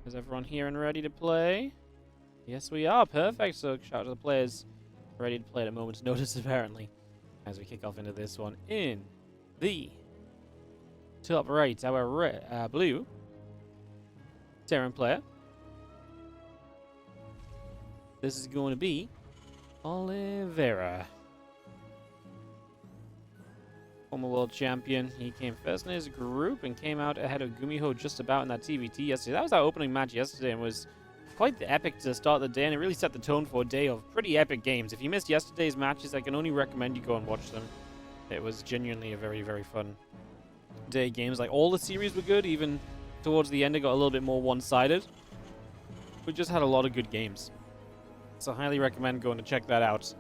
Is everyone here and ready to play? Yes, we are. Perfect. So shout out to the players ready to play at a moment's notice, apparently. As we kick off into this one in the top right, our blue Terran player. This is going to be Oliveira. Former world champion. He came first in his group and came out ahead of Gumiho just about in that PvT yesterday. That was our opening match yesterday and was quite the epic to start the day, and it really set the tone for a day of pretty epic games. If you missed yesterday's matches, I can only recommend you go and watch them. It was genuinely a very, very fun day. Games like all the series were good, even towards the end it got a little bit more one-sided. We just had a lot of good games. So I highly recommend going to check that out.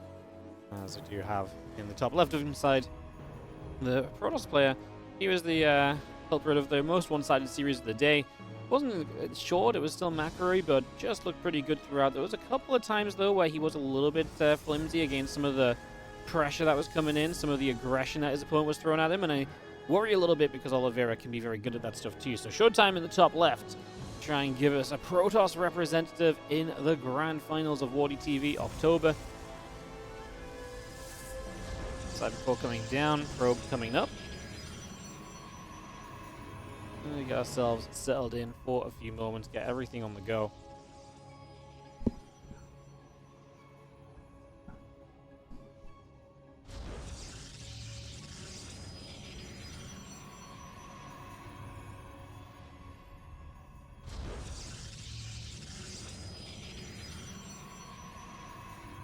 As I do have in the top left of his side, the Protoss player. He was the culprit of the most one-sided series of the day. It wasn't short, it was still macro-y, but just looked pretty good throughout. There was a couple of times, though, where he was a little bit flimsy against some of the pressure that was coming in, some of the aggression that his opponent was throwing at him, and I worry a little bit because Oliveira can be very good at that stuff, too. So ShoWTimE in the top left. Try and give us a Protoss representative in the grand finals of WardiTV October. Side core coming down, probe coming up. And we get ourselves settled in for a few moments, get everything on the go.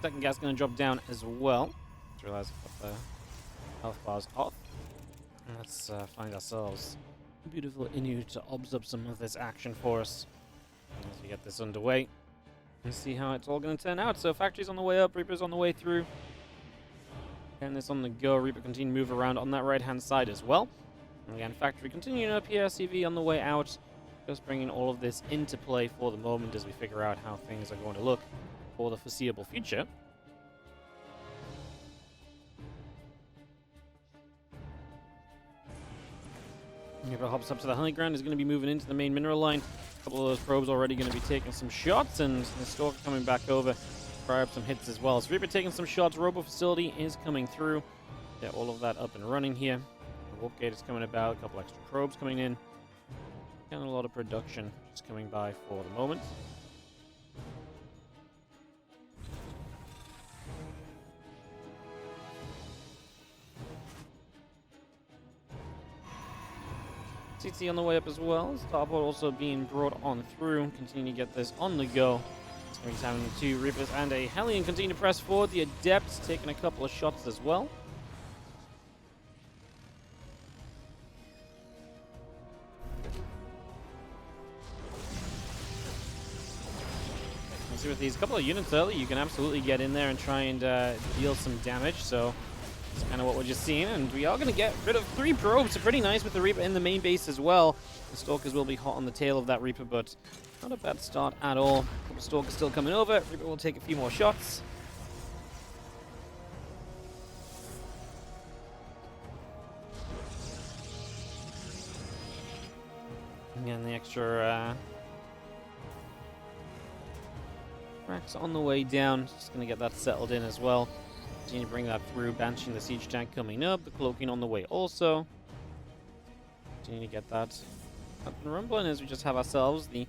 Second gas going to drop down as well. Just realized I've got the health bars off. And let's find ourselves a beautiful Inu to obs up some of this action for us as we get this underway and see how it's all going to turn out. So Factory's on the way up, Reaper's on the way through. Getting this on the go. Reaper continue to move around on that right hand side as well. And again, Factory continuing up here, CV on the way out. Just bringing all of this into play for the moment as we figure out how things are going to look for the foreseeable future. Reaper hops up to the high ground, is going to be moving into the main mineral line. A couple of those probes already going to be taking some shots, and the Stalker coming back over, fire up some hits as well. So Reaper taking some shots, Robo Facility is coming through. Get all of that up and running here. The Wolf Gate is coming about, a couple extra probes coming in. And a lot of production just coming by for the moment. CT on the way up as well. Starboard also being brought on through. Continue to get this on the go. It's going to be having two Reapers and a Hellion continue to press forward. The Adepts taking a couple of shots as well. See, with these couple of units early, you can absolutely get in there and try and deal some damage. So that's kind of what we're just seeing, and we are going to get rid of 3 probes. So pretty nice with the Reaper in the main base as well. The Stalkers will be hot on the tail of that Reaper, but not a bad start at all. A couple of Stalkers still coming over. Reaper will take a few more shots. Again, the extra racks on the way down. Just going to get that settled in as well. Continue to bring that through. Banshing the siege tank coming up. The cloaking on the way also. Continue to get that up and rumbling as we just have ourselves. The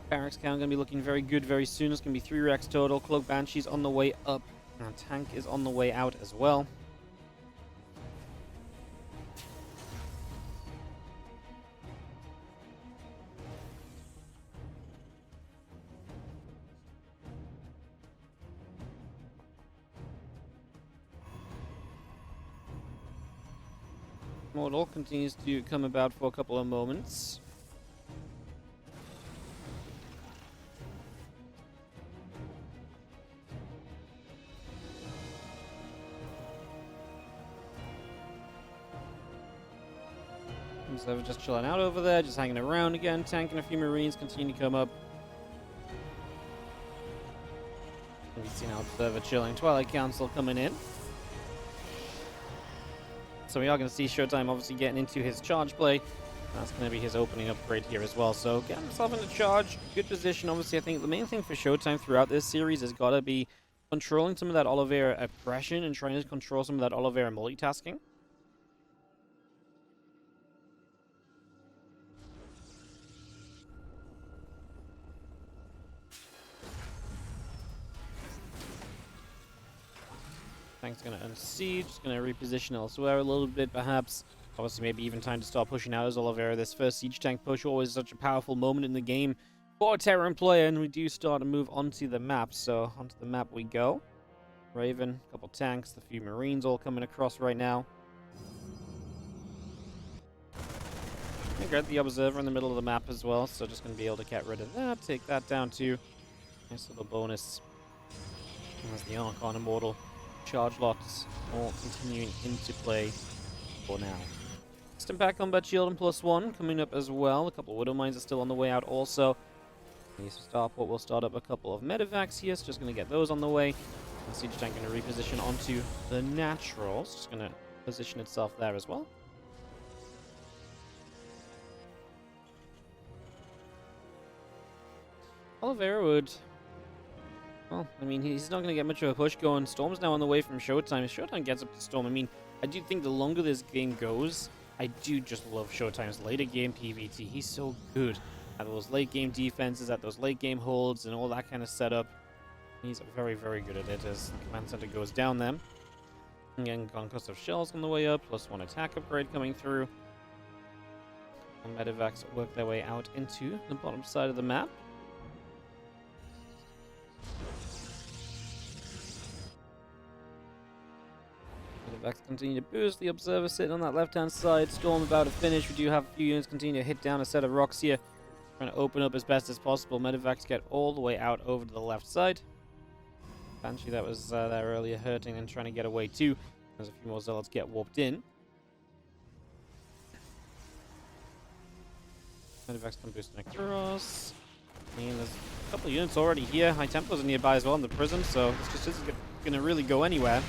barracks count going to be looking very good very soon. It's going to be 3 racks total. Cloak Banshee's on the way up. And tank is on the way out as well. Model continues to come about for a couple of moments. So we're just chilling out over there, just hanging around again, tanking a few Marines, continue to come up. We've seen our Observer chilling, Twilight Council coming in. So we are going to see ShoWTimE obviously getting into his charge play. That's going to be his opening upgrade here as well. So get himself into charge. Good position. Obviously, I think the main thing for ShoWTimE throughout this series has got to be controlling some of that Oliveira aggression and trying to control some of that Oliveira multitasking. Tank's going to unsiege. Just going to reposition elsewhere a little bit, perhaps. Obviously, maybe even time to start pushing out as Oliveira. This first siege tank push, always such a powerful moment in the game for a Terran player, and we do start to move onto the map. So, onto the map we go. Raven, a couple tanks, a few Marines all coming across right now. I got the Observer in the middle of the map as well, so just going to be able to get rid of that, take that down too. Nice little bonus. There's the Archon Immortal. Charge lots all continuing into play for now. Instant back combat shield and +1 coming up as well. A couple of Widow Mines are still on the way out also. The starport will start up a couple of medevacs here, so just going to get those on the way. The siege tank going to reposition onto the naturals. Just going to position itself there as well. Oliveira would... Well, I mean, he's not going to get much of a push going. Storm's now on the way from ShoWTimE. If ShoWTimE gets up to Storm, I mean, I do think the longer this game goes, I do just love ShoWTimE's later game PvT. He's so good at those late game defenses, at those late game holds, and all that kind of setup. He's very, very good at it as the command center goes down them. Again, Conquest of Shells on the way up, +1 attack upgrade coming through. And medevacs work their way out into the bottom side of the map. Medevacs continue to boost. The Observer sitting on that left-hand side. Storm about to finish. We do have a few units continue to hit down a set of rocks here. Trying to open up as best as possible. Medevacs get all the way out over to the left side. Banshee that was there earlier hurting and trying to get away too. There's a few more Zealots get warped in. Medevacs come boosting across. And there's a couple of units already here. High Tempos are nearby as well in the prism, so this just isn't going to really go anywhere.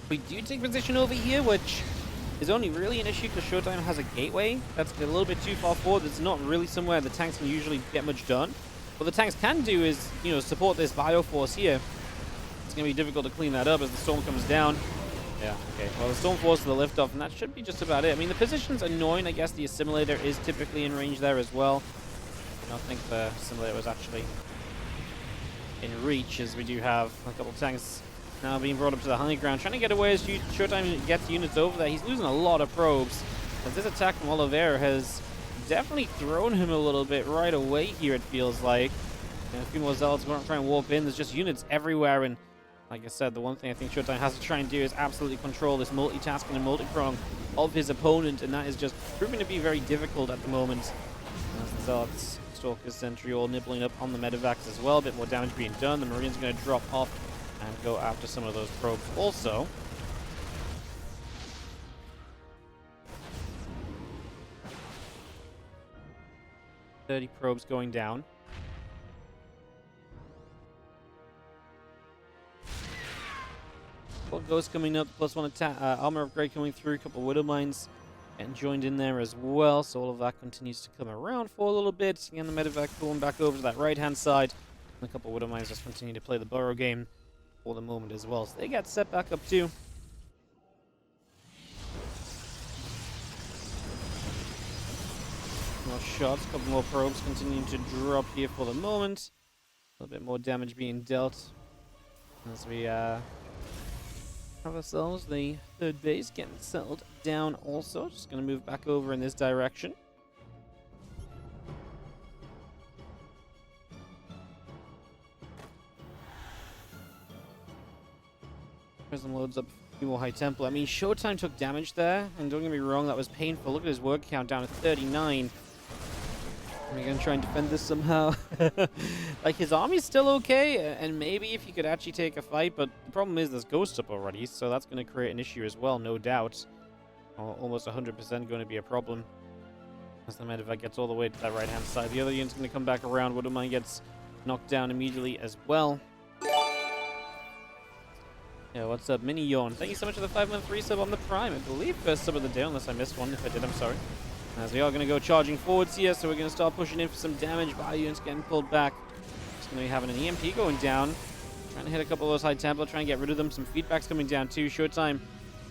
We do take position over here, which is only really an issue because ShoWTimE has a gateway that's a little bit too far forward. It's not really somewhere the tanks can usually get much done. What the tanks can do is, you know, support this Bioforce here. It's going to be difficult to clean that up as the storm comes down. Yeah, okay. Well, the storm forces the lift off, and that should be just about it. I mean, the position's annoying. I guess the assimilator is typically in range there as well. I don't think the assimilator was actually in reach, as we do have a couple of tanks now being brought up to the high ground, trying to get away as ShoWTimE gets units over there. He's losing a lot of probes, as this attack from Oliveira has definitely thrown him a little bit right away here, it feels like. And a few more Zealots going to try and warp in. There's just units everywhere, and like I said, the one thing I think ShoWTimE has to try and do is absolutely control this multitasking and multi-prong of his opponent, and that is just proving to be very difficult at the moment. As the Zealots, Stalkers, Sentry all nibbling up on the medevacs as well. A bit more damage being done. The Marines are going to drop off and go after some of those probes also. .30 probes going down. Ghost coming up, +1 attack, armor upgrade coming through, a couple of Widow Mines getting joined in there as well, so all of that continues to come around for a little bit. Again, the medevac pulling back over to that right-hand side, and a couple of Widow Mines just continue to play the burrow game for the moment as well, so they get set back up too. More shots, a couple more probes continuing to drop here for the moment. A little bit more damage being dealt as we have ourselves the third base getting settled down also. Just going to move back over in this direction. Prism loads up a few more High Temple. I mean, ShoWTimE took damage there, and don't get me wrong, that was painful. Look at his word count down to 39. We're going to try and defend this somehow. Like, his army's still okay, and maybe if he could actually take a fight, but the problem is there's Ghost up already, so that's going to create an issue as well, no doubt. Almost 100% going to be a problem. As the medevac gets all the way to that right-hand side. The other unit's going to come back around. Widow Mine gets knocked down immediately as well. Yeah, what's up, Mini Yawn? Thank you so much for the 5-month resub on the Prime. I believe first sub of the day, unless I missed one. If I did, I'm sorry. As we are going to go charging forwards here, so we're going to start pushing in for some damage. Bio units getting pulled back. Just going to be having an EMP going down. Trying to hit a couple of those high tempo, trying to get rid of them. Some feedback's coming down too. ShoWTimE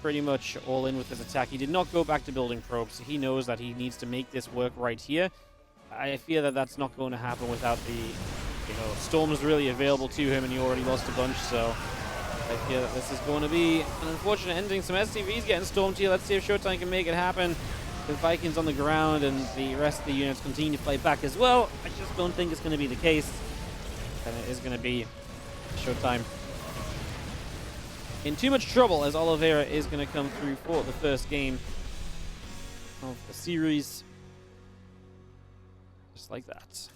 pretty much all in with his attack. He did not go back to building probes. He knows that he needs to make this work right here. I fear that that's not going to happen without the, storms really available to him, and he already lost a bunch, so I fear that this is going to be an unfortunate ending. Some SCVs getting stormed here. Let's see if ShoWTimE can make it happen. With Vikings on the ground and the rest of the units continue to fight back as well. I just don't think it's going to be the case. And it is going to be ShoWTimE in too much trouble, as Oliveira is going to come through for the first game of the series. Just like that.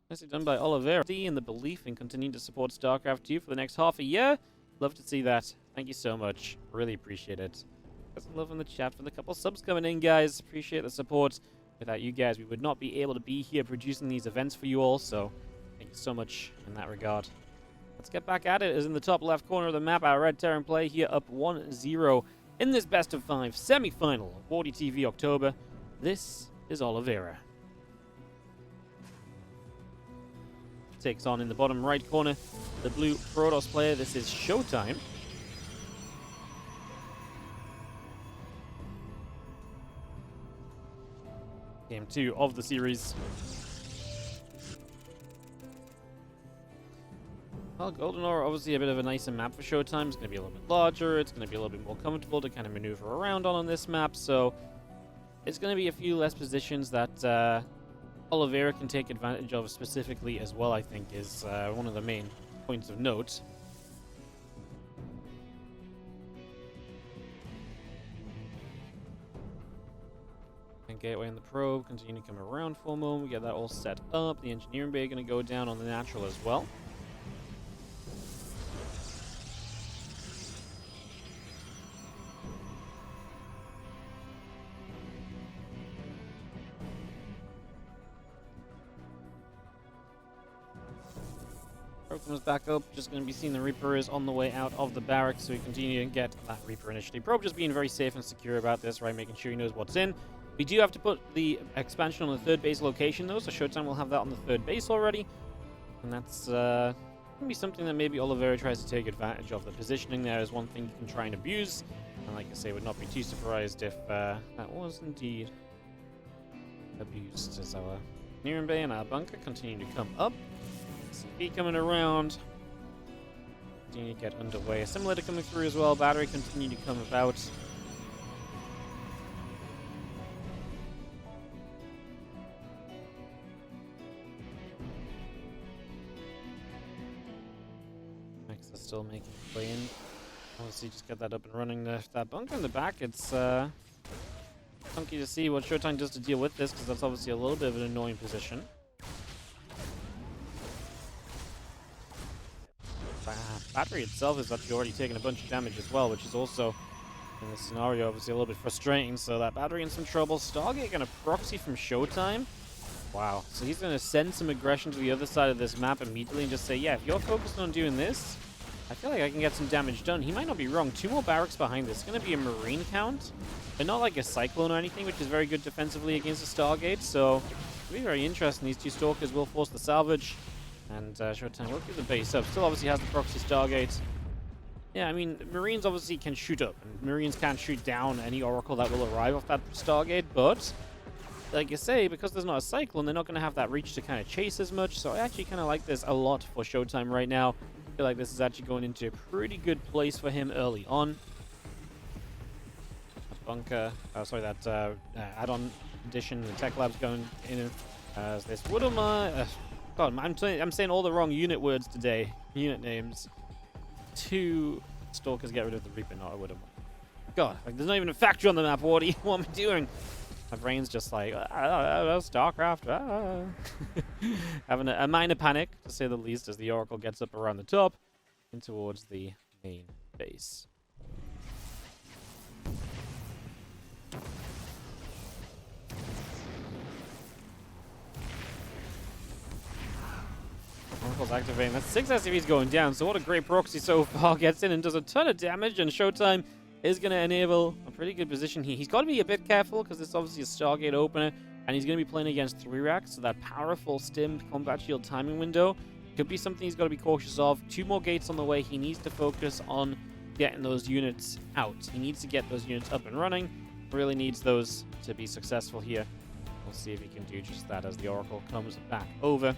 Nicely done by Oliveira. In the belief in continuing to support StarCraft 2 for the next half a year. Love to see that. Thank you so much. Really appreciate it. Some love in the chat for the couple subs coming in, guys. Appreciate the support. Without you guys, we would not be able to be here producing these events for you all, so thank you so much in that regard. Let's get back at it. As in the top left corner of the map, our Red Terran play here up 1-0 in this best of 5 semi-final of WardiTV October. This is Oliveira. Takes on in the bottom right corner the blue Protoss player. This is ShoWTimE. Game 2 of the series. Well, Golden Aura, obviously a bit of a nicer map for ShoWTimE. It's going to be a little bit larger. It's going to be a little bit more comfortable to kind of maneuver around on this map. So it's going to be a few less positions that Oliveira can take advantage of specifically as well, I think, is one of the main points of note. Gateway in the probe, continue to come around for a moment. We get that all set up. The engineering bay going to go down on the natural as well. Probe comes back up. Just going to be seeing the Reaper is on the way out of the barracks, so we continue to get that Reaper initially. Probe just being very safe and secure about this, right? Making sure he knows what's in. We do have to put the expansion on the third base location, though, so ShoWTimE will have that on the third base already. And that's going to be something that maybe Oliveira tries to take advantage of. The positioning there is one thing you can try and abuse. And like I say, would not be too surprised if that was indeed abused. As our engineering bay and our bunker continue to come up. CV coming around. Continue to get underway. Assimilator coming through as well. Battery continue to come about. Still making its way in. Obviously, just get that up and running. That bunker in the back, it's funky to see what ShoWTimE does to deal with this, because that's obviously a little bit of an annoying position. Battery itself is actually already taking a bunch of damage as well, which is also, in this scenario, obviously a little bit frustrating. So that battery in some trouble. Stargate going to proxy from ShoWTimE. Wow. So he's going to send some aggression to the other side of this map immediately and just say, yeah, if you're focused on doing this, I feel like I can get some damage done. He might not be wrong. 2 more barracks behind this. It's going to be a Marine count, but not like a Cyclone or anything, which is very good defensively against the Stargate. So it'll be very interesting. These 2 Stalkers will force the salvage, and ShoWTimE will keep the base up. Still obviously has the proxy Stargate. Yeah, I mean, Marines obviously can shoot up, and Marines can't shoot down any Oracle that will arrive off that Stargate, but like you say, because there's not a Cyclone, they're not going to have that reach to kind of chase as much. So I actually kind of like this a lot for ShoWTimE right now. I feel like this is actually going into a pretty good place for him early on. That bunker, that add-on addition, the tech lab's going in as this Woodoma. God, I'm saying all the wrong unit words today. Unit names. 2 Stalkers get rid of the Reaper, not a Woodoma. God, like, there's not even a factory on the map, Wardy. What am I doing? My brain's just like, StarCraft. Having a minor panic, to say the least, as the Oracle gets up around the top and towards the main base. Oracle's activating. That's 6 SCVs going down, so what a great proxy so far. Gets in and does a ton of damage, and ShoWTimE is going to enable a pretty good position here. He's got to be a bit careful because this is obviously a Stargate opener, and he's going to be playing against 3 racks, so that powerful stim combat shield timing window could be something he's got to be cautious of. 2 more gates on the way. He needs to focus on getting those units out. He needs to get those units up and running. Really needs those to be successful here. We'll see if he can do just that as the Oracle comes back over.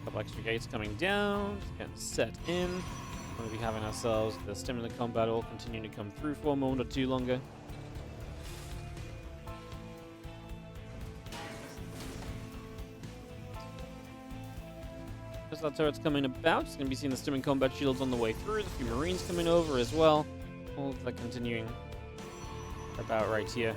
Couple extra gates coming down, getting set in. We're going to be having ourselves the stim and the combat all continuing to come through for a moment or 2 longer. As that turret's coming about, it's going to be seeing the stim and combat shields on the way through. There's a few Marines coming over as well. All of that continuing about right here.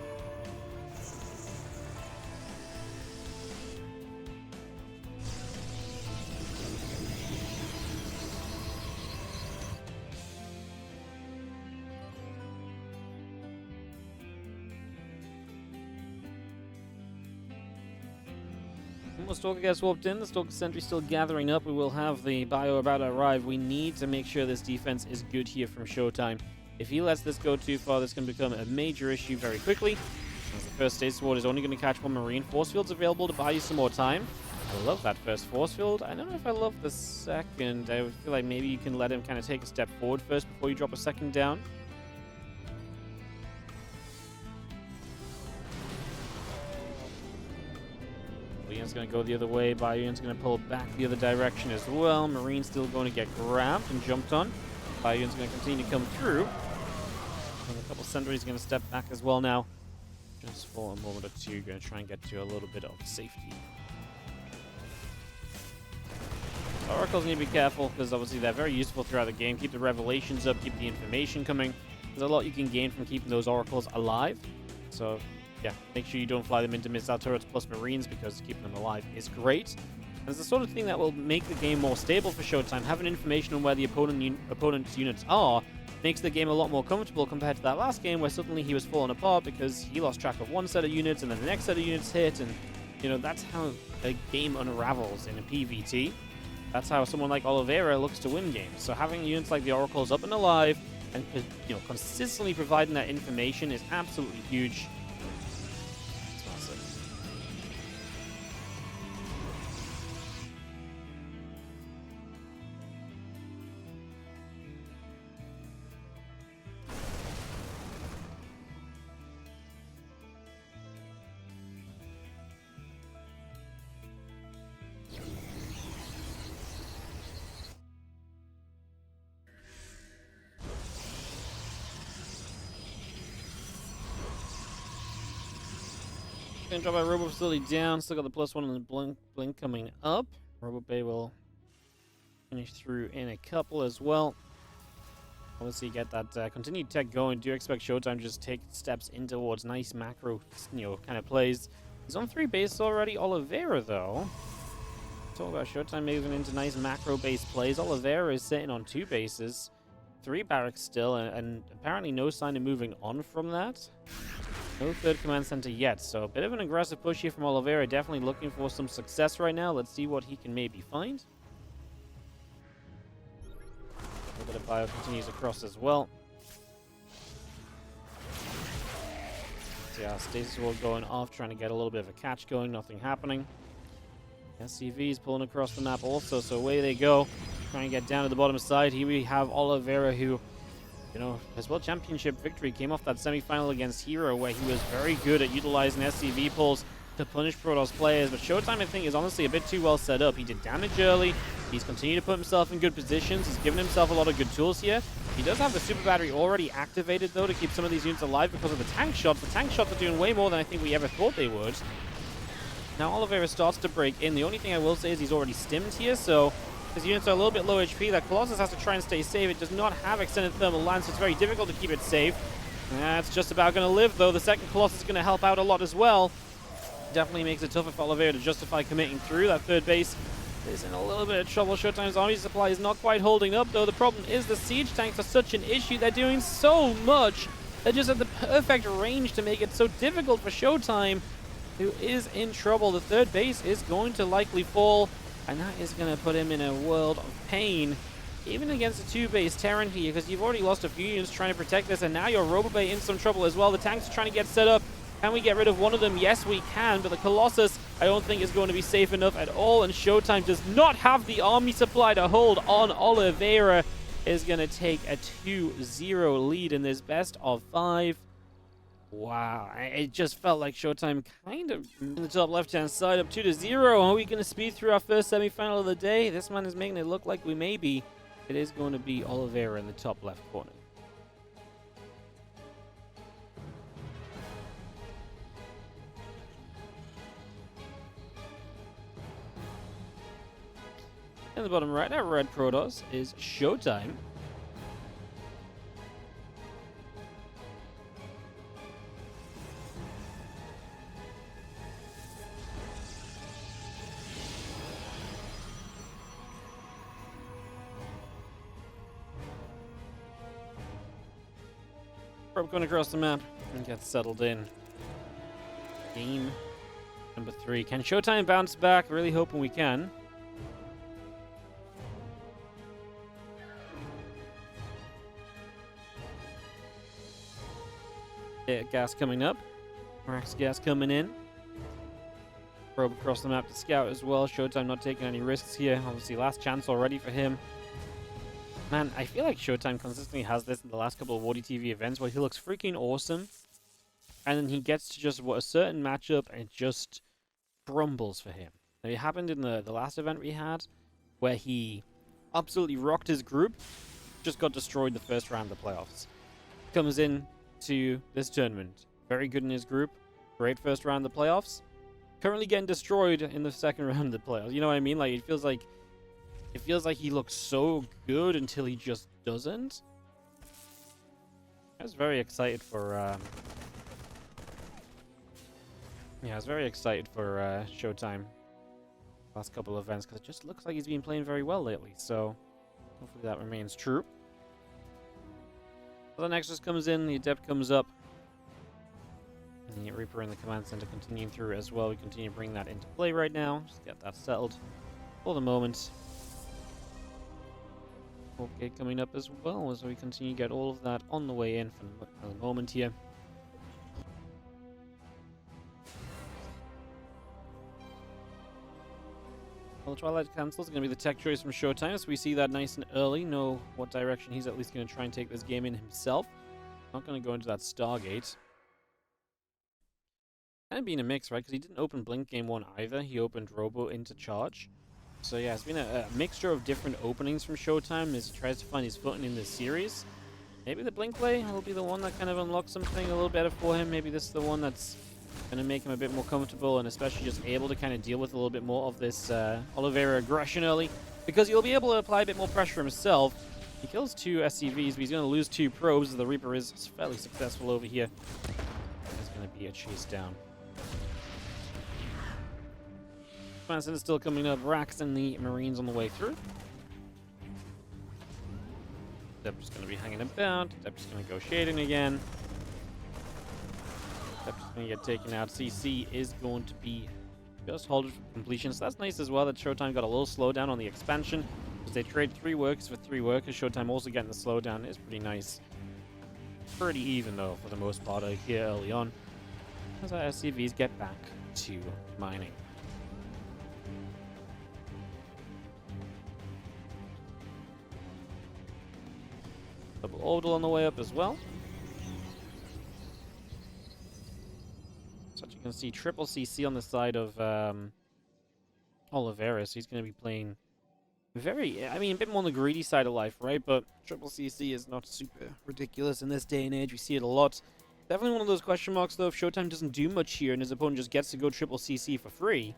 The Stalker gets warped in. The Stalker Sentry still gathering up. We will have the bio about to arrive. We need to make sure this defense is good here from ShoWTimE. If he lets this go too far, this can become a major issue very quickly. As the first stage sword is only going to catch 1 Marine. Force field's available to buy you some more time. I love that first force field. I don't know if I love the second. I feel like maybe you can let him kind of take a step forward first before you drop a second down. Leon's going to go the other way. Bayun's going to pull back the other direction as well. Marine's still going to get grabbed and jumped on. Bayun's going to continue to come through. And a couple sentries going to step back as well now. Just for a moment or 2, going to try and get to a little bit of safety. Oracles need to be careful because obviously they're very useful throughout the game. Keep the revelations up, keep the information coming. There's a lot you can gain from keeping those Oracles alive. So yeah, make sure you don't fly them into missile turrets plus Marines because keeping them alive is great. And it's the sort of thing that will make the game more stable for ShoWTimE. Having information on where the opponent's units are makes the game a lot more comfortable compared to that last game where suddenly he was falling apart because he lost track of one set of units and then the next set of units hit, and you know, that's how a game unravels in a PvT. That's how someone like Oliveira looks to win games. So having units like the Oracles up and alive and consistently providing that information is absolutely huge. It's massive. Gonna drop our Robo Facility down. Still got the +1 on the blink coming up. Robo Bay will finish through in a couple as well. Obviously, get that continued tech going. Do expect ShoWTimE to just take steps in towards nice macro, kind of plays. He's on 3 bases already. Oliveira, though. Talk about ShoWTimE moving into nice macro-based plays. Oliveira is sitting on 2 bases, 3 barracks still, and apparently no sign of moving on from that. No 3rd command center yet, so a bit of an aggressive push here from Oliveira. Definitely looking for some success right now. Let's see what he can maybe find. A little bit of bio continues across as well. So yeah, Stasis Wall going off, trying to get a little bit of a catch going. Nothing happening. SCV is pulling across the map also, so away they go. Trying to get down to the bottom side. Here we have Oliveira, who, his World Championship victory came off that semi-final against Hero, where he was very good at utilizing SCV pulls to punish Protoss players. But ShoWTimE, I think, is honestly a bit too well set up. He did damage early. He's continued to put himself in good positions. He's given himself a lot of good tools here. He does have the Super Battery already activated, though, to keep some of these units alive because of the tank shots. The tank shots are doing way more than I think we ever thought they would. Now Oliveira starts to break in. The only thing I will say is he's already stimmed here, so his units are a little bit low HP. That Colossus has to try and stay safe. It does not have extended thermal lance, so it's very difficult to keep it safe. That's just about going to live, though. The second Colossus is going to help out a lot as well. Definitely makes it tougher for Oliveira to justify committing through. That 3rd base is in a little bit of trouble. ShoWTimE's army supply is not quite holding up, though. The problem is the siege tanks are such an issue. They're doing so much. They're just at the perfect range to make it so difficult for ShoWTimE, who is in trouble. The 3rd base is going to likely fall, and that is going to put him in a world of pain. even against a 2-base Terran here, because you've already lost a few units trying to protect this, and now your Robobay in some trouble as well. The tanks are trying to get set up. Can we get rid of one of them? Yes, we can, but the Colossus, I don't think is going to be safe enough at all, and ShoWTimE does not have the army supply to hold on. Oliveira is going to take a 2-0 lead in this best of 5. Wow, it just felt like ShoWTimE kind of in the top left-hand side up 2-0. Are we going to speed through our first semi-final of the day? This man is making it look like we may be. It is going to be Oliveira in the top left corner. In the bottom right, our red Protoss is ShoWTimE. Probe going across the map and get settled in. Game number 3. Can ShoWTimE bounce back? Really hoping we can. Yeah, gas coming up. Max gas coming in. Probe across the map to scout as well. ShoWTimE not taking any risks here. Obviously, last chance already for him. Man, I feel like ShoWTimE consistently has this in the last couple of WardiTV events where he looks freaking awesome. And then he gets to just a certain matchup and it just crumbles for him. Now, it happened in the last event we had where he absolutely rocked his group. Just got destroyed the first round of the playoffs. Comes in to this tournament. Very good in his group. Great first round of the playoffs. Currently getting destroyed in the second round of the playoffs. You know what I mean? Like it feels like he looks so good until he just doesn't. I was very excited for I was very excited for ShoWTimE last couple of events because it just looks like he's been playing very well lately. So hopefully that remains true. The Nexus comes in, the Adept comes up, and the Reaper in the command center continuing through as well. We continue to bring that into play right now. Just get that settled for the moment. Okay, coming up as well as we continue to get all of that on the way in for the moment here. Well, the Twilight Council is going to be the tech choice from ShoWTimE, so we see that nice and early, know what direction he's at least going to try and take this game in himself. Not going to go into that Stargate. Kind of being a mix, right? Because he didn't open Blink game 1 either. He opened Robo into Charge. So yeah, it's been a mixture of different openings from ShoWTimE as he tries to find his footing in this series. Maybe the Blink play will be the one that kind of unlocks something a little better for him. Maybe this is the one that's going to make him a bit more comfortable and especially just able to kind of deal with a little bit more of this Oliveira aggression early. Because he'll be able to apply a bit more pressure himself. He kills 2 SCVs, but he's going to lose 2 probes. The Reaper is fairly successful over here. There's going to be a chase down. Manson is still coming up. Rax and the Marines on the way through. They're just going to be hanging about. They're just going to go shading again. They're just going to get taken out. CC is going to be just holding for completion. So that's nice as well that ShoWTimE got a little slowdown on the expansion. Because they trade 3 workers for 3 workers. ShoWTimE also getting the slowdown is pretty nice. Pretty even though for the most part here early on. As our SCVs get back to mining. Double orbital on the way up as well. So you can see triple CC on the side of Oliveira. So he's going to be playing a bit more on the greedy side of life, right? But triple CC is not super ridiculous in this day and age. We see it a lot. Definitely one of those question marks, though. If ShoWTimE doesn't do much here and his opponent just gets to go triple CC for free,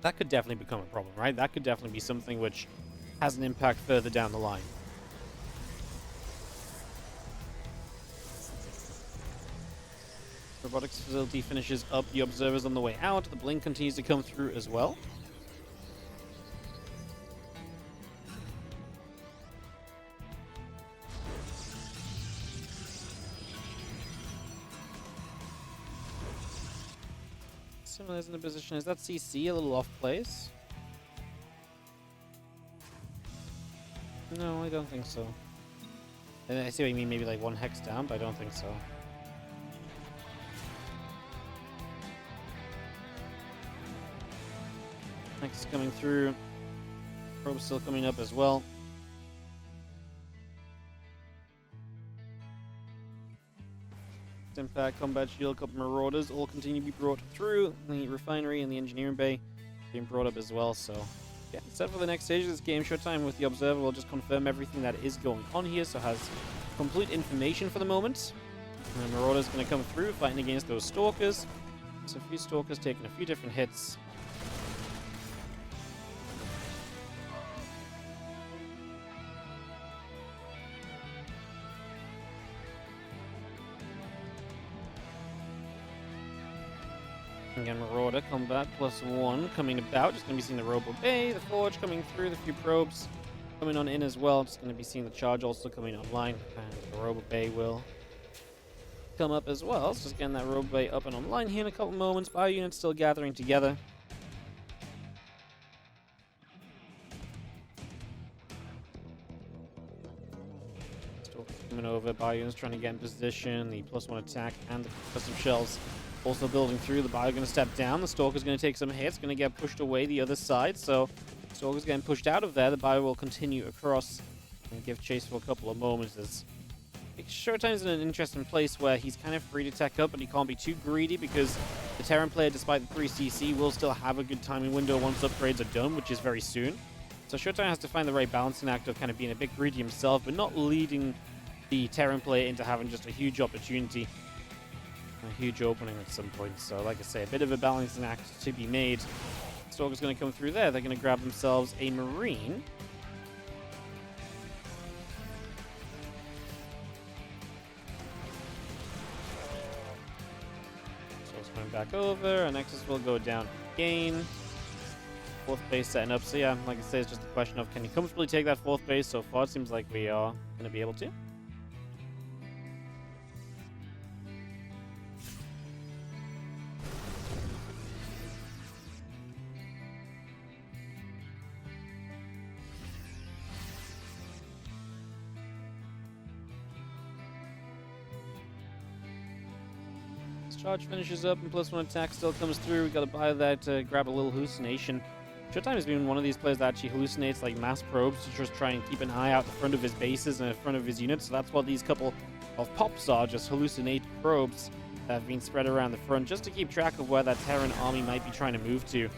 that could definitely become a problem, right? That could definitely be something which has an impact further down the line. Robotics facility finishes up the observers on the way out. The Blink continues to come through as well. Similar's in the position. Is that CC a little off place? No, I don't think so. I see what you mean, maybe like one hex down, but I don't think so. Hex coming through. Probe still coming up as well. Impact, combat shield, couple marauders all continue to be brought through. The refinery and the engineering bay being brought up as well, so yeah, set for the next stage of this game. ShoWTimE with the observer will just confirm everything that is going on here, so has complete information for the moment. And Marauder's going to come through, fighting against those stalkers. So a few stalkers taking a few different hits. Again, Marauder combat +1 coming about. Just going to be seeing the Robo Bay, the Forge coming through, the few probes coming on in as well. Just going to be seeing the charge also coming online, and the Robo Bay will come up as well. So just getting that Robo Bay up and online here in a couple moments. Bio units still gathering together. Still coming over. Bio units trying to get in position. The +1 attack and the custom shells also building through. The Bio going to step down. The Stalker's going to take some hits. Going to get pushed away the other side. So Stalker's getting pushed out of there. The Bio will continue across and give chase for a couple of moments. As ShoWTimE's in an interesting place where he's kind of free to tech up, but he can't be too greedy because the Terran player, despite the 3CC, will still have a good timing window once upgrades are done, which is very soon. So ShoWTimE has to find the right balancing act of kind of being a bit greedy himself, but not leading the Terran player into having just a huge opportunity. A huge opening at some point. So, like I say, a bit of a balancing act to be made. Stalker's going to come through there. They're going to grab themselves a Marine. Stalker's coming back over. Our Nexus will go down again. Fourth base setting up. So, yeah, like I say, it's just a question of can you comfortably take that fourth base? So far, it seems like we are going to be able to. Charge finishes up and +1 attack still comes through. We got to buy that to grab a little hallucination. ShoWTimE has been one of these players that actually hallucinates like mass probes to just try and keep an eye out the front of his bases and in front of his units. So that's what these couple of pops are, just hallucinate probes that have been spread around the front just to keep track of where that Terran army might be trying to move to.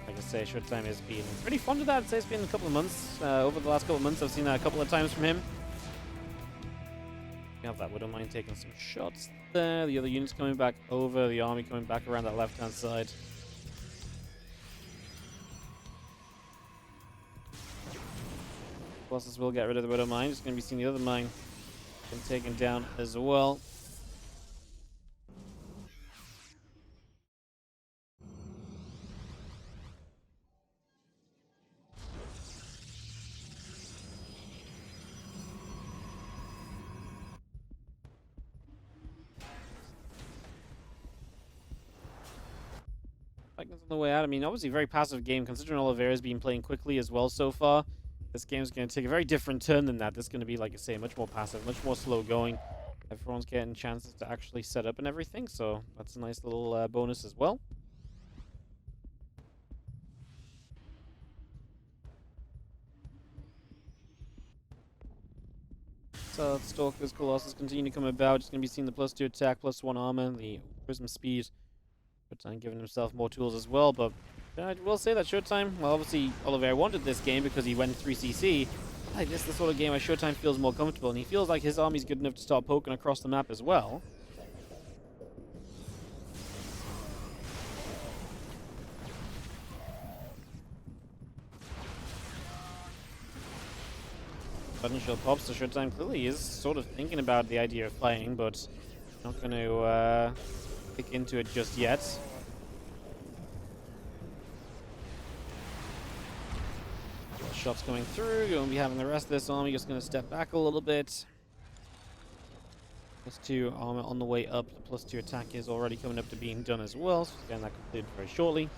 Like I say, ShoWTimE has been pretty fond of that. I'd say it's been a couple of months. Over the last couple of months, I've seen that a couple of times from him. We have that Widowmine taking some shots there. The other units coming back over. The army coming back around that left-hand side. Colossus will get rid of the Widowmine. Just going to be seeing the other mine been taken down as well. Vikings on the way out. I mean, obviously, very passive game considering Oliveira's been playing quickly as well so far. This game's going to take a very different turn than that. This is going to be, like I say, much more passive, much more slow going. Everyone's getting chances to actually set up and everything, so that's a nice little bonus as well. So Stalkers, Colossus continue to come about. Just going to be seeing the +2 attack, +1 armor, the Prism speed. ShoWTimE giving himself more tools as well, but I will say that ShoWTimE, well, obviously Oliveira wanted this game because he went 3CC. Like this is the sort of game where ShoWTimE feels more comfortable, and he feels like his army's good enough to start poking across the map as well. Button shield pops, so ShoWTimE clearly is sort of thinking about the idea of playing, but not going to kick into it just yet. Shots coming through. You're going to be having the rest of this army just going to step back a little bit. +2 armor on the way up. The +2 attack is already coming up to being done as well. So getting that completed very shortly.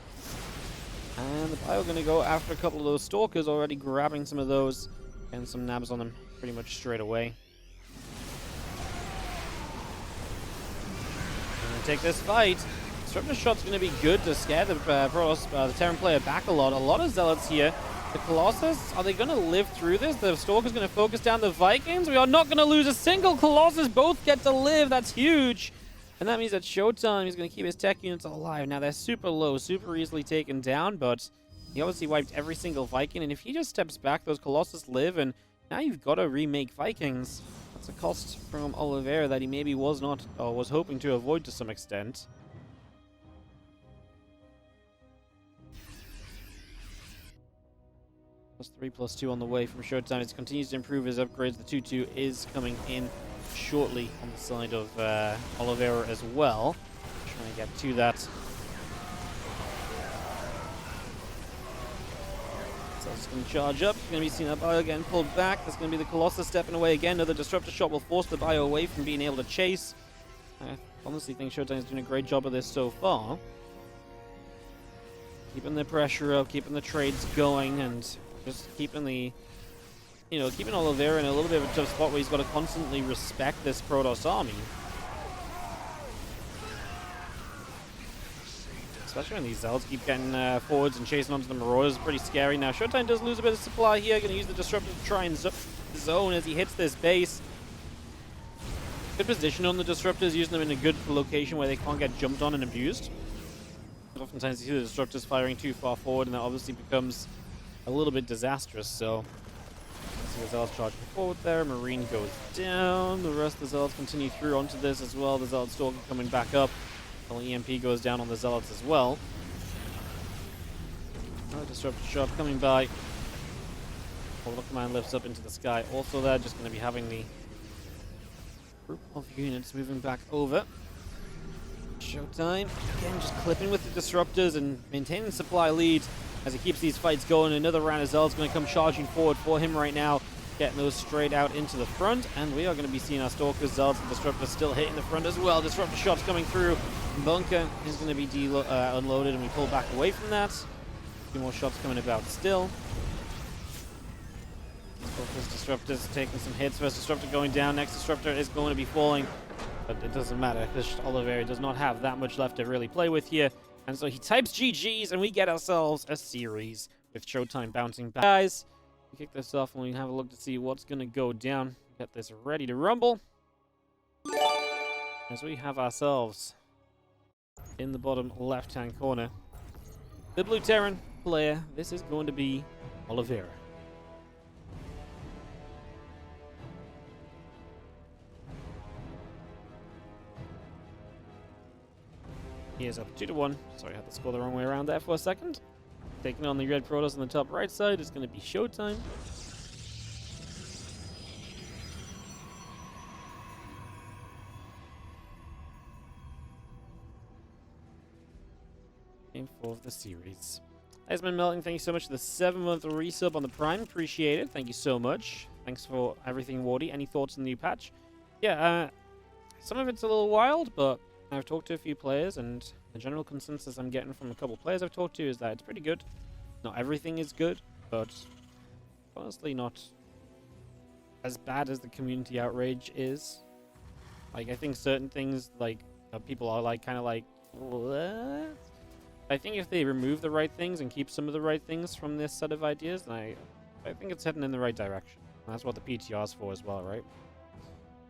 And the Bio going to go after a couple of those stalkers, already grabbing some of those Getting some nabs on them pretty much straight away. Gonna take this fight. Disruptor shot's gonna be good to scare the the Terran player back a lot. A lot of zealots here. The Colossus, are they gonna live through this? The Stalker's gonna focus down the Vikings. We are not gonna lose a single Colossus. Both get to live. That's huge. And that means that ShoWTimE is going to keep his tech units alive. Now, they're super low, super easily taken down, but he obviously wiped every single Viking. And if he just steps back, those Colossus live, and now you've got to remake Vikings. That's a cost from Oliveira that he maybe was not, or was hoping to avoid to some extent. +3/+2 on the way from ShoWTimE. It continues to improve his upgrades. The 2-2 is coming in shortly on the side of Oliveira as well. Trying to get to that. So it's going to charge up. Going to be seeing that bio again pulled back. There's going to be the Colossus stepping away again. Another Disruptor shot will force the bio away from being able to chase. I honestly think ShoWTimE is doing a great job of this so far. Keeping the pressure up, keeping the trades going, and just keeping the... keeping Oliveira in a little bit of a tough spot where he's got to constantly respect this Protoss army. Especially when these Zealots keep getting forwards and chasing onto the Marauders. It's pretty scary. Now, ShoWTimE does lose a bit of supply here. Going to use the Disruptor to try and zone as he hits this base. Good position on the Disruptors, using them in a good location where they can't get jumped on and abused. Oftentimes you see the Disruptors firing too far forward, and that obviously becomes a little bit disastrous, so... The Zealots charging forward there. Marine goes down. The rest of the Zealots continue through onto this as well. The Zealot Stalker coming back up. The EMP goes down on the Zealots as well. Another Disruptor shot coming by. Orbital Command lifts up into the sky. Also there, just going to be having the group of units moving back over. ShoWTimE, again, just clipping with the Disruptors and maintaining supply lead as he keeps these fights going. Another round of Zealots going to come charging forward for him right now, getting those straight out into the front, and we are going to be seeing our Stalkers, Zealots, and Disruptors still hitting the front as well. Disruptor shots coming through. Bunker is going to be unloaded, and we pull back away from that. A few more shots coming about still. Disruptors taking some hits. First Disruptor going down. Next Disruptor is going to be falling, but it doesn't matter because Oliveira does not have that much left to really play with here. And so he types GG's, and we get ourselves a series with ShoWTimE bouncing back. Guys, we kick this off and we have a look to see what's going to go down. Get this ready to rumble. As we have ourselves in the bottom left-hand corner, the blue Terran player. This is going to be Oliveira. He is up 2-1. Sorry, I had to score the wrong way around there for a second. Taking on the red Protoss on the top right side is going to be ShoWTimE. Game 4 of the series. Iceman Melting, thank you so much for the 7-month resub on the Prime. Appreciate it. Thank you so much. Thanks for everything, Wardy. Any thoughts on the new patch? Yeah, some of it's a little wild, but I've talked to a few players, and the general consensus I'm getting from a couple players I've talked to is that it's pretty good. Not everything is good, but honestly not as bad as the community outrage is. Like, I think certain things, like, people are like, kind of like, what? I think if they remove the right things and keep some of the right things from this set of ideas, then I think it's heading in the right direction. And that's what the PTR is for as well, right?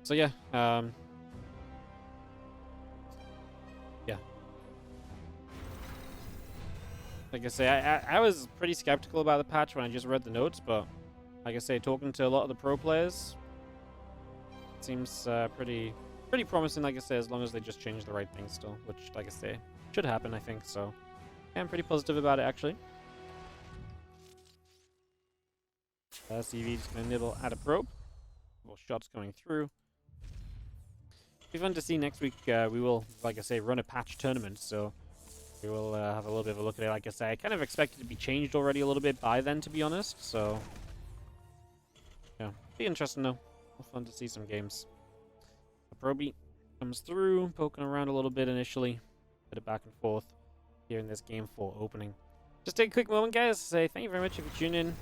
So yeah, like I say, I was pretty skeptical about the patch when I just read the notes, but like I say, talking to a lot of the pro players, it seems pretty promising, like I say, as long as they just change the right things still, which, like I say, should happen, I think, so yeah, I'm pretty positive about it, actually. CV just going to nibble at a probe. Couple shots going through. It'll be fun to see next week. We will, like I say, run a patch tournament, so we will have a little bit of a look at it. Like I say, I kind of expect it to be changed already a little bit by then, to be honest. So, yeah, be interesting though. Fun to see some games. The Proby comes through, poking around a little bit initially. Bit of back and forth here in this Game 4 opening. Just take a quick moment, guys, to say thank you very much if you tune in.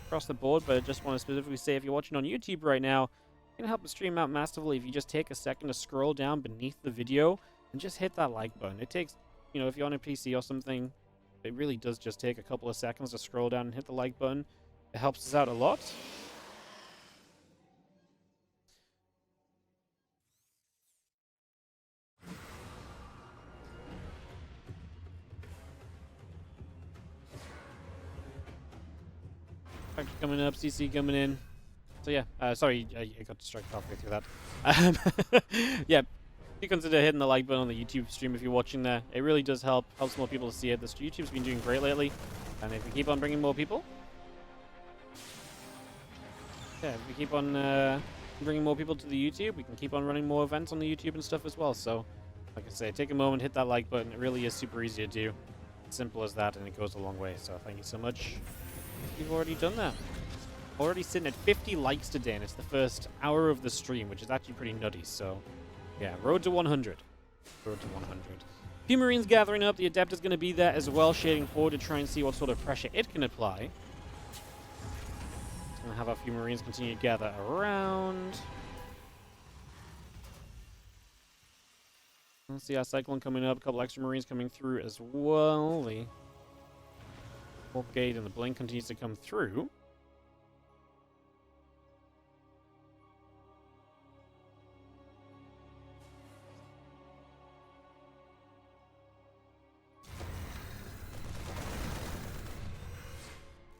across the board, but I just want to specifically say if you're watching on YouTube right now, it can help the stream out massively if you just take a second to scroll down beneath the video and just hit that like button. It takes, you know, if you're on a PC or something, it really does just take a couple of seconds to scroll down and hit the like button. It helps us out a lot. Factor coming up, CC coming in. So yeah, sorry, I got distracted halfway through that. Yeah, do consider hitting the like button on the YouTube stream if you're watching there. It really does helps more people to see it. This YouTube's been doing great lately, and if we keep on bringing more people, yeah, if we keep on bringing more people to the YouTube, we can keep on running more events on the YouTube and stuff as well. So, like I say, take a moment, hit that like button. It really is super easy to do. Simple as that, and it goes a long way. So thank you so much. You've already done that. Already sitting at 50 likes today, and it's the first hour of the stream, which is actually pretty nutty. So, yeah, road to 100. Road to 100. Few Marines gathering up. The Adept is going to be there as well, shading forward to try and see what sort of pressure it can apply. It's going to have a few Marines continue to gather around. Let's see our Cyclone coming up. A couple extra Marines coming through as well. The Warp Gate and the Blink continues to come through.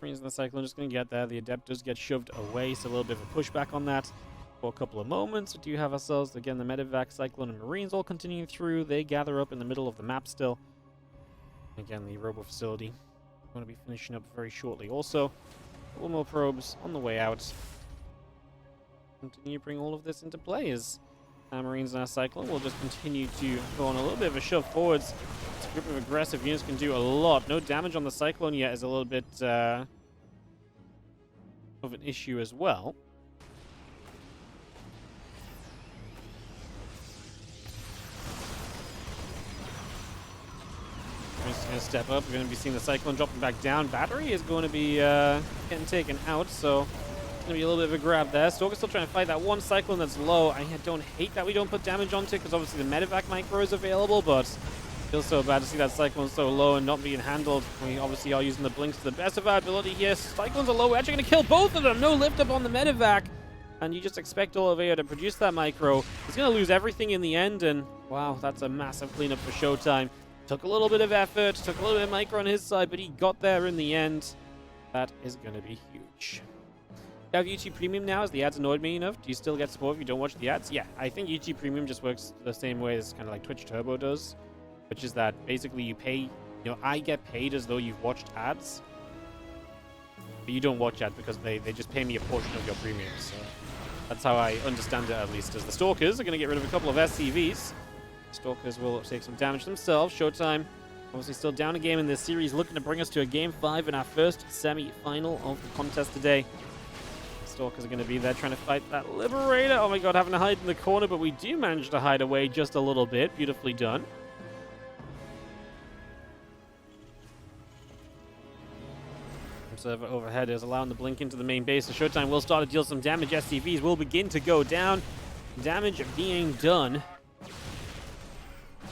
Marines and the Cyclone just going to get there. The Adept does get shoved away, so a little bit of a pushback on that for a couple of moments. We do have ourselves, again, the Medevac, Cyclone, and Marines all continuing through. They gather up in the middle of the map still. Again, the Robo Facility going to be finishing up very shortly. Also, a couple more probes on the way out. Continue to bring all of this into play as our Marines and our Cyclone will just continue to go on a little bit of a shove forwards. This group of aggressive units can do a lot. No damage on the Cyclone yet is a little bit of an issue as well. We're just going to step up. We're going to be seeing the Cyclone dropping back down. Battery is going to be getting taken out, so it's going to be a little bit of a grab there. Stalker's still trying to fight that one Cyclone that's low. I don't hate that we don't put damage onto it, because obviously the Medevac micro is available, but it feels so bad to see that Cyclone so low and not being handled. We obviously are using the blinks to the best of our ability here. Cyclones are low. We're actually going to kill both of them. No lift up on the Medevac. And you just expect Oliveira to produce that micro. He's going to lose everything in the end, and wow, that's a massive cleanup for ShoWTimE. Took a little bit of effort, took a little bit of micro on his side, but he got there in the end. That is going to be huge. You have YouTube Premium now. Has the ads annoyed me enough? Do you still get support if you don't watch the ads? Yeah, I think YouTube Premium just works the same way as kind of like Twitch Turbo does, which is that basically you pay, you know, I get paid as though you've watched ads, but you don't watch ads because they just pay me a portion of your premium. So that's how I understand it, at least. As the Stalkers are going to get rid of a couple of SCVs. Stalkers will take some damage themselves. ShoWTimE obviously still down a game in this series, looking to bring us to a Game 5 in our first semi-final of the contest today. Stalkers are going to be there trying to fight that Liberator. Oh my god, having to hide in the corner, but we do manage to hide away just a little bit. Beautifully done. Server overhead is allowing the blink into the main base, so ShoWTimE will start to deal some damage. SCVs will begin to go down. Damage being done.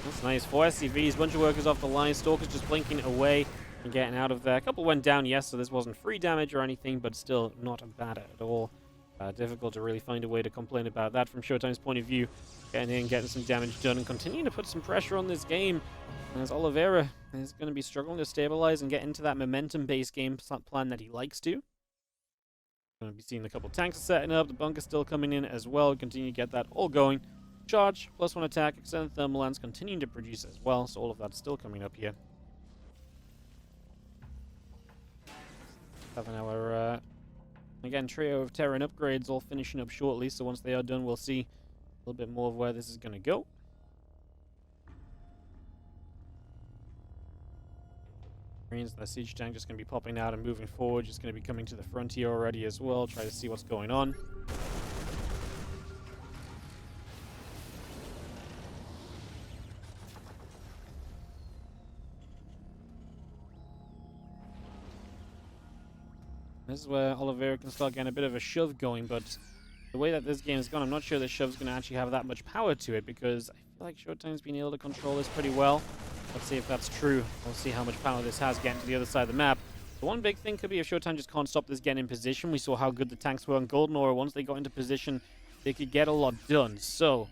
That's nice. 4 SCVs, bunch of workers off the line. Stalkers just blinking away and getting out of there. A couple went down, yes, so this wasn't free damage or anything, but still not bad at all. Difficult to really find a way to complain about that from ShoWTimE's point of view. Getting in, getting some damage done, and continuing to put some pressure on this game. As Oliveira is going to be struggling to stabilize and get into that momentum-based game plan that he likes to. Going to be seeing a couple tanks setting up. The bunker's still coming in as well. Continue to get that all going. Charge, +1 attack, extended thermal lance continuing to produce as well, so all of that's still coming up here. Having our, again, trio of Terran upgrades all finishing up shortly, so once they are done, we'll see a little bit more of where this is going to go. Marines, the siege tank just going to be popping out and moving forward, just going to be coming to the frontier already as well, try to see what's going on. This is where Oliveira can start getting a bit of a shove going, but the way that this game has gone, I'm not sure that shove's going to actually have that much power to it, because I feel like ShoWTimE's been able to control this pretty well. Let's see if that's true. We'll see how much power this has getting to the other side of the map. The one big thing could be if ShoWTimE just can't stop this getting in position. We saw how good the tanks were on Golden Aura. Once they got into position, they could get a lot done. So,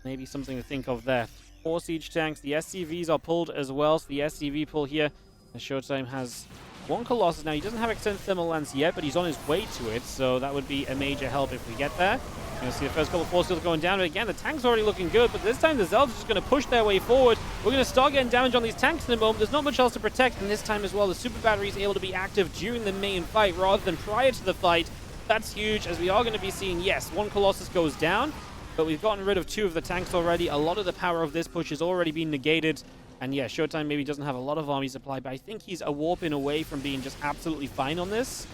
maybe something to think of there. 4 siege tanks. The SCVs are pulled as well. So the SCV pull here. And ShoWTimE has 1 Colossus. Now, he doesn't have extended thermal lance yet, but he's on his way to it. So that would be a major help if we get there. You're going to see the first couple of force fields going down. But again, the tank's already looking good. But this time, the Zelds are just going to push their way forward. We're going to start getting damage on these tanks in a moment. There's not much else to protect. And this time as well, the super battery is able to be active during the main fight rather than prior to the fight. That's huge, as we are going to be seeing, yes, 1 Colossus goes down. But we've gotten rid of 2 of the tanks already. A lot of the power of this push has already been negated. And yeah, ShoWTimE maybe doesn't have a lot of army supply, but I think he's a warping away from being just absolutely fine on this.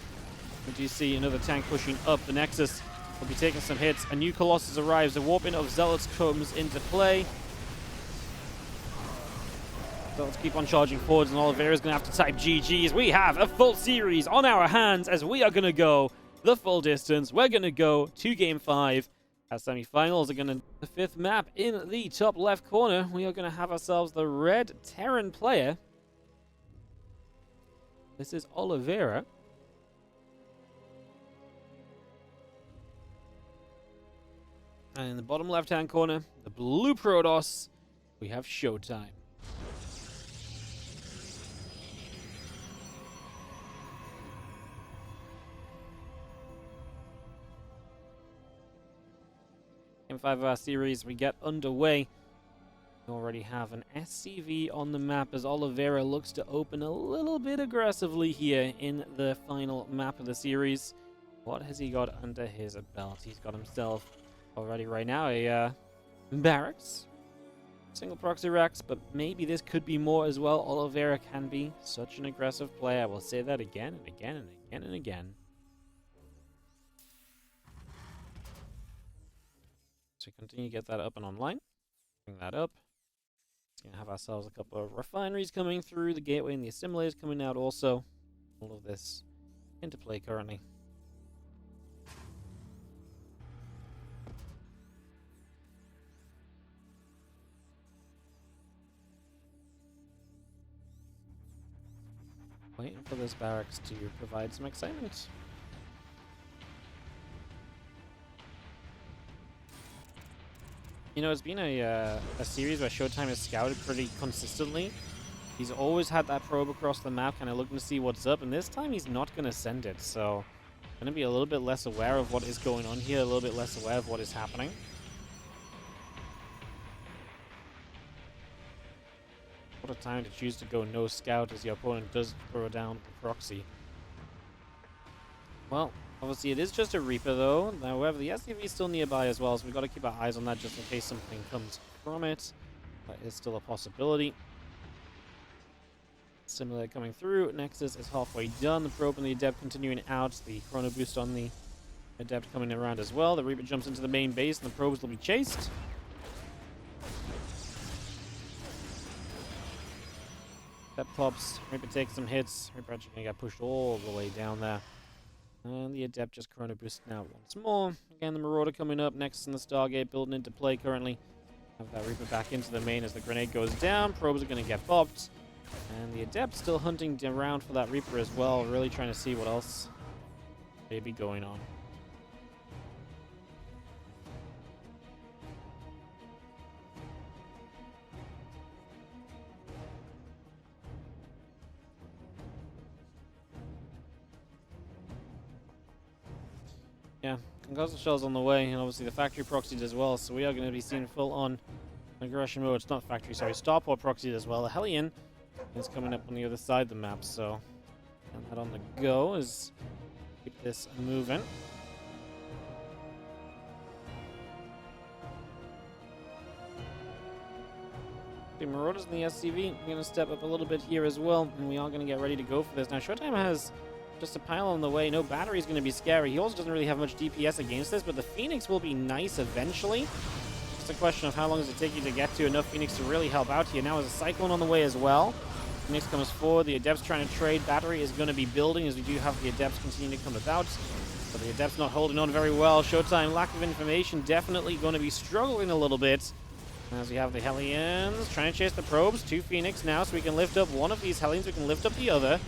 We do see another tank pushing up. The Nexus will be taking some hits. A new Colossus arrives. A warping of Zealots comes into play. Zealots keep on charging forwards, and Oliveira's going to have to type GG's. We have a full series on our hands as we are going to go the full distance. We're going to go to Game 5. Our semifinals are going to... The 5th map in the top left corner. We are going to have ourselves the red Terran player. This is Oliveira. And in the bottom left-hand corner, the blue Protoss, we have ShoWTimE. Game 5 of our series, we get underway. We already have an SCV on the map as Oliveira looks to open a little bit aggressively here in the final map of the series. What has he got under his belt? He's got himself already right now a barracks, single proxy racks, but maybe this could be more as well. Oliveira can be such an aggressive player. I will say that again and again and again and again. So continue to get that up and online. Bring that up. It's going to have ourselves a couple of refineries coming through, the gateway and the assimilators coming out also. All of this into play currently. Waiting for this barracks to provide some excitement. You know, it's been a series where ShoWTimE has scouted pretty consistently. He's always had that probe across the map, kind of looking to see what's up, and this time he's not going to send it, so I'm going to be a little bit less aware of what is going on here, a little bit less aware of what is happening. What a time to choose to go no scout as your opponent does throw down the proxy. Well, obviously it is just a Reaper though. However, the SCV is still nearby as well, so we've got to keep our eyes on that just in case something comes from it. That is still a possibility. Similar coming through. Nexus is halfway done. The probe and the Adept continuing out. The Chrono Boost on the Adept coming around as well. The Reaper jumps into the main base and the probes will be chased. That pops. Reaper takes some hits. Reaper actually going to get pushed all the way down there. And the Adept just Chrono Boost now once more. Again, the Marauder coming up next in the Stargate, building into play currently. Have that Reaper back into the main as the grenade goes down. Probes are going to get bopped. And the Adept still hunting around for that Reaper as well, really trying to see what else may be going on. Yeah, Concussive Shell's on the way, and obviously the factory proxied as well, so we are going to be seeing full-on aggression mode. It's not factory, sorry, Starport proxied as well. The Hellion is coming up on the other side of the map, so and that on the go is keep this moving. The Marauders and the SCV are going to step up a little bit here as well, and we are going to get ready to go for this. Now, ShoWTimE has just a pile on the way. No battery is going to be scary. He also doesn't really have much DPS against this, but the Phoenix will be nice eventually. Just a question of how long does it take you to get to enough Phoenix to really help out here. Now, there's a Cyclone on the way as well. Phoenix comes forward. The Adept's trying to trade. Battery is going to be building as we do have the Adepts continuing to come about. But the Adept's not holding on very well. ShoWTimE, lack of information, definitely going to be struggling a little bit. As we have the Hellions trying to chase the probes. 2 Phoenix now, so we can lift up one of these Hellions. We can lift up the other.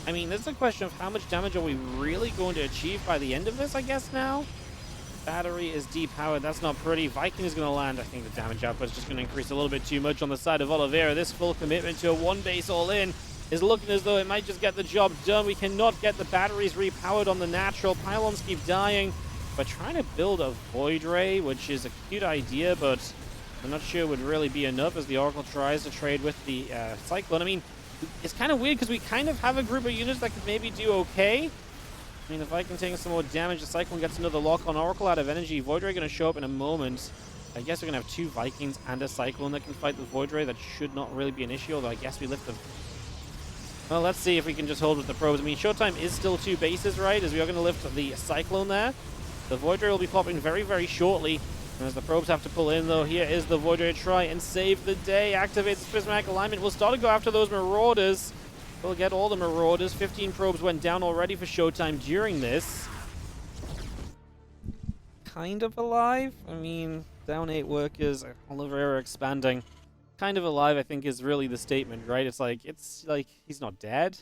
I mean, this is a question of how much damage are we really going to achieve by the end of this, I guess, now? Battery is depowered. That's not pretty. Viking is going to land. I think the damage output is just going to increase a little bit too much on the side of Oliveira. This full commitment to a 1 base all-in is looking as though it might just get the job done. We cannot get the batteries repowered on the natural. Pylons keep dying. We're trying to build a Void Ray, which is a cute idea, but I'm not sure it would really be enough as the Oracle tries to trade with the Cyclone. I mean, it's kind of weird because we kind of have a group of units that could maybe do okay. I mean, the Viking taking some more damage, the Cyclone gets another lock on Oracle out of energy. Void Ray going to show up in a moment. I guess we're going to have 2 Vikings and a Cyclone that can fight the Void Ray. That should not really be an issue, although I guess we lift them. Well, let's see if we can just hold with the probes. I mean, ShoWTimE is still 2 bases, right? As we are going to lift the Cyclone there. The Void Ray will be popping very, very shortly. And as the probes have to pull in, though, here is the Void Ray to try and save the day. Activates the prismatic alignment. We'll start to go after those Marauders. We'll get all the Marauders. 15 probes went down already for ShoWTimE during this. Kind of alive. I mean, down 8 workers. Oliveira expanding. Kind of alive, I think, is really the statement, right? It's like he's not dead.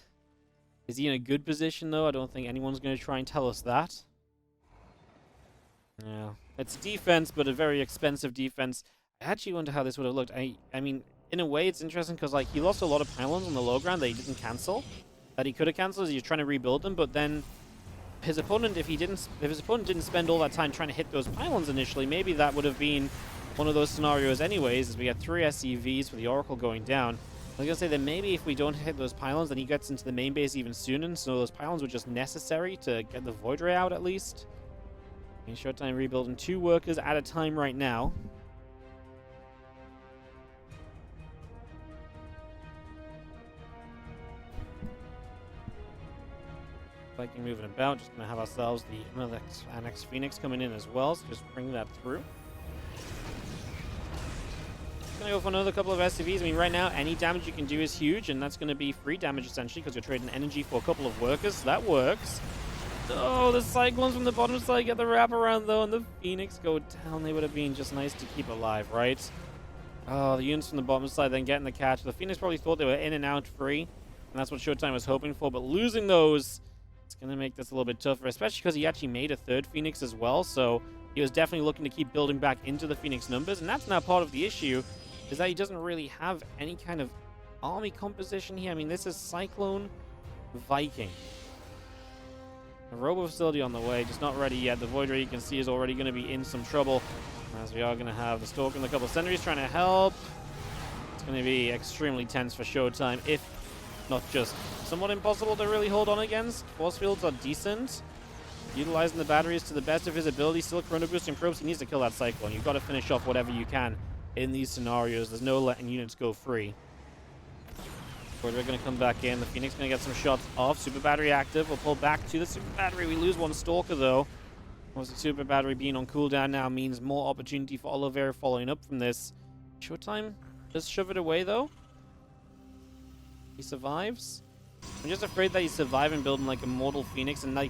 Is he in a good position, though? I don't think anyone's going to try and tell us that. Yeah. It's defense, but a very expensive defense. I actually wonder how this would have looked. I mean, in a way, it's interesting because like he lost a lot of pylons on the low ground that he didn't cancel, that he could have canceled as he was trying to rebuild them. But then his opponent, if his opponent didn't spend all that time trying to hit those pylons initially, maybe that would have been one of those scenarios anyways. As we get 3 SCVs for the Oracle going down. I was gonna say that maybe if we don't hit those pylons, then he gets into the main base even sooner. So those pylons were just necessary to get the Void Ray out at least. And ShoWTimE rebuilding 2 workers at a time right now. Viking moving about, just going to have ourselves the Annex Phoenix coming in as well, so just bring that through. Going to go for another couple of SCVs. I mean, right now, any damage you can do is huge, and that's going to be free damage essentially because you're trading energy for a couple of workers, so that works. Oh, the Cyclones from the bottom side get the wraparound though, and the Phoenix go down. They would have been just nice to keep alive, right? Oh, the units from the bottom side then getting the catch. The Phoenix probably thought they were in and out free, and that's what ShoWTimE was hoping for, but losing those, it's going to make this a little bit tougher, especially because he actually made a 3rd Phoenix as well, so he was definitely looking to keep building back into the Phoenix numbers, and that's now part of the issue, is that he doesn't really have any kind of army composition here. I mean, this is Cyclone, Viking. The Robo facility on the way, just not ready yet. The Void Ray you can see is already going to be in some trouble, as we are going to have the Stalker and a couple of sentries trying to help. It's going to be extremely tense for ShoWTimE, if not just somewhat impossible to really hold on against. Force fields are decent. Utilizing the batteries to the best of his ability, still chrono boosting probes. He needs to kill that Cyclone. You've got to finish off whatever you can in these scenarios. There's no letting units go free. We're going to come back in. The Phoenix going to get some shots off. Super Battery active. We'll pull back to the Super Battery. We lose 1 Stalker, though. Obviously, Super Battery being on cooldown now means more opportunity for Oliveira following up from this. ShoWTimE just shove it away, though. He survives. I'm just afraid that he's surviving building, like, a Mortal Phoenix. And, like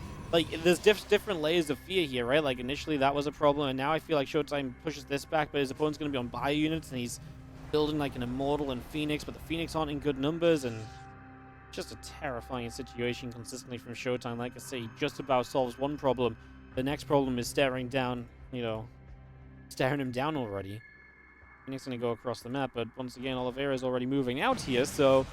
there's different layers of fear here, right? Like, initially that was a problem. And now I feel like ShoWTimE pushes this back. But his opponent's going to be on bio units. And he's building like an Immortal and Phoenix, but the Phoenix aren't in good numbers, and just a terrifying situation consistently from ShoWTimE. Like I say, just about solves one problem. The next problem is staring down, staring him down already. Phoenix going to go across the map, but once again, Oliveira is already moving out here, so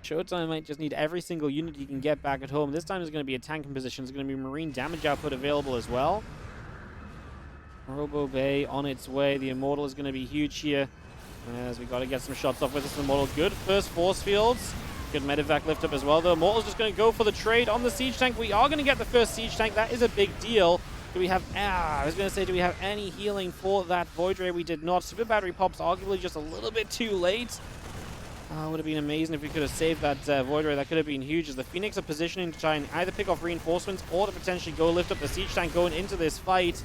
ShoWTimE might just need every single unit he can get back at home. This time there's going to be a tank in position. There's going to be Marine damage output available as well. Robo Bay on its way. The Immortal is going to be huge here, as we got to get some shots off with this Immortal. Good first force fields. Good medevac lift up as well, though. Immortal's just going to go for the trade on the siege tank. We are going to get the first siege tank. That is a big deal. Do we have... I was going to say, do we have any healing for that Void Ray? We did not. Super Battery pops arguably just a little bit too late. Would have been amazing if we could have saved that Void Ray. That could have been huge, as the Phoenix are positioning to try and either pick off reinforcements or to potentially go lift up the siege tank going into this fight.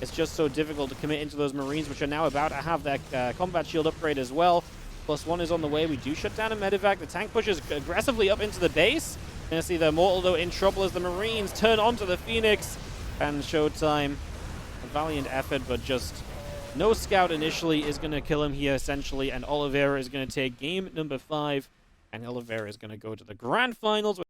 It's just so difficult to commit into those Marines, which are now about to have that combat shield upgrade as well. +1 is on the way. We do shut down a medevac. The tank pushes aggressively up into the base. Gonna see the Mortal, though, in trouble as the Marines turn onto the Phoenix. And ShoWTimE, a valiant effort, but just no scout initially is going to kill him here, essentially. And Oliveira is going to take game number 5. And Oliveira is going to go to the grand finals.